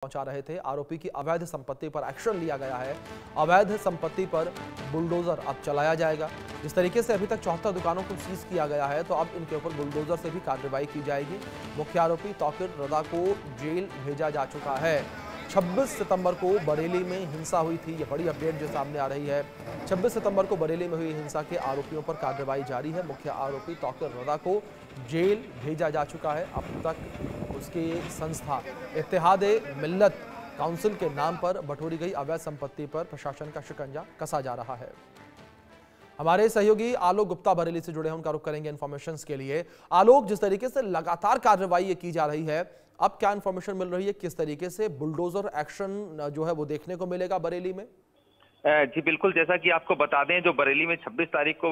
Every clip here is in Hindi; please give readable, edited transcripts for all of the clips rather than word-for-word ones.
पहुंचा रहे थे। आरोपी की अवैध संपत्ति पर एक्शन लिया गया है। अवैध संपत्ति पर बुलडोजर अब चलाया जाएगा। जिस तरीके से अभी तक 74 दुकानों को सीज किया गया है, तो अब इनके ऊपर बुलडोजर से भी कार्रवाई की जाएगी। मुख्य आरोपी तौकीर रजा को जेल भेजा जा चुका है। 26 सितंबर को बरेली में हिंसा हुई थी। ये बड़ी अपडेट जो सामने आ रही है। 26 सितंबर को बरेली में हुई हिंसा के आरोपियों पर कार्रवाई जारी है। मुख्य आरोपी तौकीर रजा को जेल भेजा जा चुका है। अब तक उसकी संस्था इत्तेहाद-ए-मिल्लत काउंसिल के नाम पर बटोरी गई अवैध संपत्ति पर प्रशासन का शिकंजा कसा जा रहा है। हमारे सहयोगी आलोक गुप्ता बरेली से जुड़े हैं, उनका रुख करेंगे इन्फॉर्मेशन के लिए। आलोक, जिस तरीके से लगातार कार्रवाई की जा रही है, अब क्या इन्फॉर्मेशन मिल रही है? किस तरीके से बुलडोजर एक्शन जो है वो देखने को मिलेगा बरेली में? जी बिल्कुल, जैसा कि आपको बता दें, जो बरेली में 26 तारीख को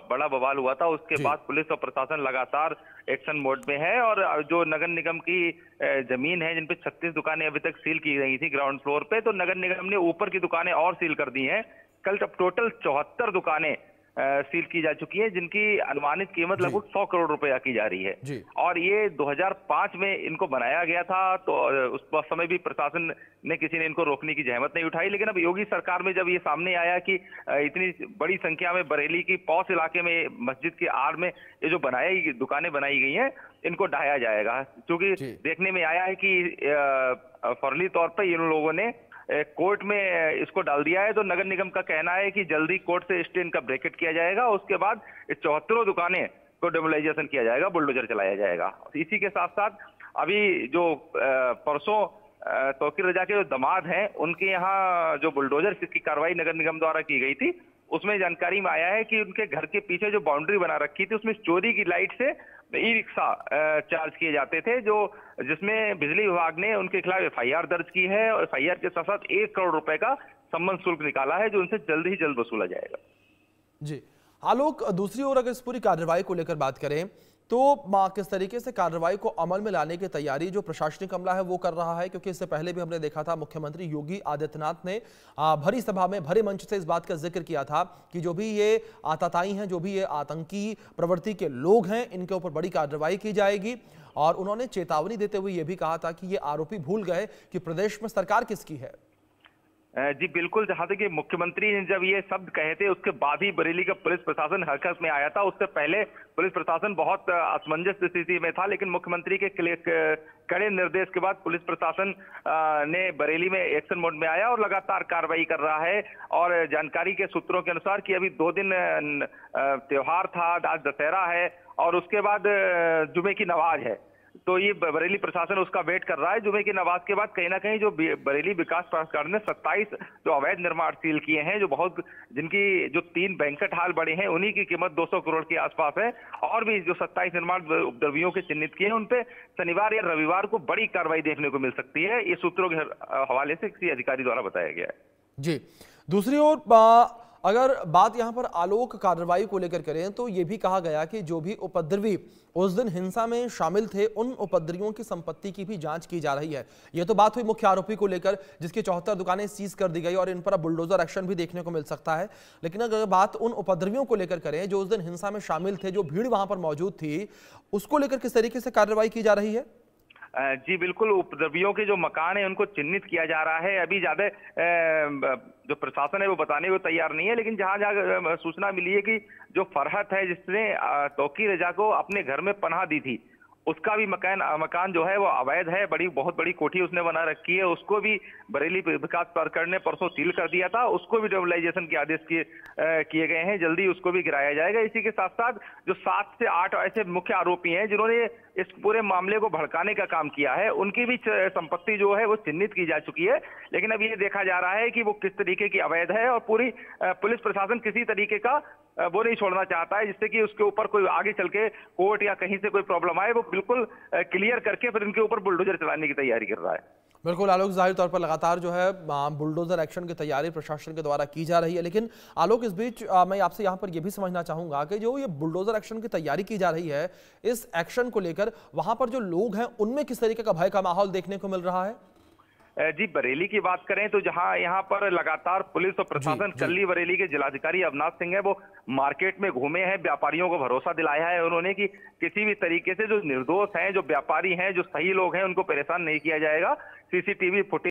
बड़ा बवाल हुआ था, उसके बाद पुलिस और प्रशासन लगातार एक्शन मोड में है। और जो नगर निगम की जमीन है, जिन पे 36 दुकानें अभी तक सील की गई थी ग्राउंड फ्लोर पे, तो नगर निगम ने ऊपर की दुकानें और सील कर दी हैं। कल तब टोटल 74 दुकानें सील की जा चुकी है, जिनकी अनुमानित कीमत लगभग 100 करोड़ रुपया की जा रही है। और ये 2005 में इनको बनाया गया था, तो उस समय भी प्रशासन ने किसी ने इनको रोकने की जहमत नहीं उठाई। लेकिन अब योगी सरकार में जब ये सामने आया कि इतनी बड़ी संख्या में बरेली की पौष इलाके में मस्जिद के आड़ में ये जो दुकानें बनाई गई हैं, इनको ढाया जाएगा। क्योंकि देखने में आया है कि फर्जी तौर पर इन लोगों ने कोर्ट में इसको डाल दिया है। तो नगर निगम का कहना है कि जल्दी कोर्ट से स्टे इनका ब्रैकेट किया जाएगा। उसके बाद इस 74 दुकानें को डेमोलाइजेशन किया जाएगा, बुलडोजर चलाया जाएगा। इसी के साथ साथ अभी जो परसों तौकीर रजा के जो दामाद हैं, उनके यहाँ जो बुलडोजर की कार्रवाई नगर निगम द्वारा की गई थी, उसमें जानकारी में आया है कि उनके घर के पीछे जो बाउंड्री बना रखी थी, उसमें चोरी की लाइट से ई रिक्शा चार्ज किए जाते थे, जिसमें बिजली विभाग ने उनके खिलाफ एफआईआर दर्ज की है। और एफआईआर के साथ साथ 1 करोड़ रुपए का सम्मन शुल्क निकाला है, जो उनसे जल्द ही जल्द वसूला जाएगा। जी आलोक, दूसरी ओर अगर इस पूरी कार्रवाई को लेकर बात करें, तो किस तरीके से कार्रवाई को अमल में लाने की तैयारी जो प्रशासनिक अमला है वो कर रहा है? क्योंकि इससे पहले भी हमने देखा था मुख्यमंत्री योगी आदित्यनाथ ने भरी सभा में भरे मंच से इस बात का जिक्र किया था कि जो भी ये आतताई हैं, जो भी ये आतंकी प्रवृत्ति के लोग हैं, इनके ऊपर बड़ी कार्रवाई की जाएगी। और उन्होंने चेतावनी देते हुए ये भी कहा था कि ये आरोपी भूल गए कि प्रदेश में सरकार किसकी है। जी बिल्कुल, जहां तक कि मुख्यमंत्री ने जब ये शब्द कहे थे, उसके बाद ही बरेली का पुलिस प्रशासन हरकत में आया था। उससे पहले पुलिस प्रशासन बहुत असमंजस स्थिति में था, लेकिन मुख्यमंत्री के कड़े निर्देश के बाद पुलिस प्रशासन ने बरेली में एक्शन मोड में आया और लगातार कार्रवाई कर रहा है। और जानकारी के सूत्रों के अनुसार कि अभी 2 दिन त्योहार था, आज दशहरा है और उसके बाद जुमे की नमाज है, तो ये बरेली प्रशासन उसका वेट कर रहा है। जुमे की नमाज के बाद कहीं ना कहीं जो बरेली विकास प्राधिकरण ने 27 जो अवैध निर्माण सील किए हैं, जिनकी जो 3 बैंक्वेट हॉल बड़े हैं, उन्हीं की कीमत 200 करोड़ के आसपास है। और भी जो 27 निर्माण उपद्रवियों के चिन्हित किए हैं, उनपे शनिवार या रविवार को बड़ी कार्रवाई देखने को मिल सकती है। ये सूत्रों के हवाले से किसी अधिकारी द्वारा बताया गया है। जी, दूसरी ओर अगर बात यहां पर आलोक कार्रवाई को लेकर करें, तो यह भी कहा गया कि जो भी उपद्रवी उस दिन हिंसा में शामिल थे, उन उपद्रवियों की संपत्ति की भी जांच की जा रही है। यह तो बात हुई मुख्य आरोपी को लेकर, जिसकी 74 दुकानें सीज कर दी गई और इन पर अब बुलडोजर एक्शन भी देखने को मिल सकता है। लेकिन अगर बात उन उपद्रवियों को लेकर करें जो उस दिन हिंसा में शामिल थे, जो भीड़ वहां पर मौजूद थी, उसको लेकर किस तरीके से कार्रवाई की जा रही है? जी बिल्कुल, उपद्रवियों के जो मकान है उनको चिन्हित किया जा रहा है। अभी ज्यादा जो प्रशासन है वो बताने को तैयार नहीं है, लेकिन जहां जहां सूचना मिली है कि जो फरहत है, जिसने तौकीर रजा को अपने घर में पनाह दी थी, उसका भी मकान जो है वो अवैध है। बहुत बड़ी कोठी उसने बना रखी है। उसको भी बरेली विकास प्राधिकरण ने परसों सील कर दिया था। उसको भी डेमोलाइजेशन के आदेश किए गए हैं। जल्दी उसको भी गिराया जाएगा। इसी के साथ साथ जो 7 से 8 ऐसे मुख्य आरोपी हैं जिन्होंने इस पूरे मामले को भड़काने का काम किया है, उनकी भी संपत्ति जो है वो चिन्हित की जा चुकी है। लेकिन अब ये देखा जा रहा है कि वो किस तरीके की अवैध है, और पूरी पुलिस प्रशासन किसी तरीके का वो नहीं छोड़ना चाहता है, जिससे कि उसके ऊपर कोई आगे चल के कोर्ट या कहीं से कोई प्रॉब्लम आए, वो बिल्कुल क्लियर करके फिर इनके ऊपर बुलडोजर चलाने की तैयारी कर रहा है। बिल्कुल आलोक, जाहिर तौर पर लगातार जो है बुलडोजर एक्शन की तैयारी प्रशासन के द्वारा की जा रही है। लेकिन आलोक, इस बीच मैं आपसे यहाँ पर यह भी समझना चाहूंगा कि जो ये बुलडोजर एक्शन की तैयारी की जा रही है, इस एक्शन को लेकर वहां पर जो लोग हैं उनमें किस तरीके का भय का माहौल देखने को मिल रहा है? जी बरेली की बात करें तो जहां यहाँ पर लगातार पुलिस और प्रशासन, कल्ली बरेली के जिलाधिकारी अविनाश सिंह है वो मार्केट में घूमे हैं, व्यापारियों को भरोसा दिलाया है उन्होंने कि किसी भी तरीके से जो निर्दोष हैं, जो व्यापारी हैं, जो सही लोग हैं, उनको परेशान नहीं किया जाएगा। CCTV footage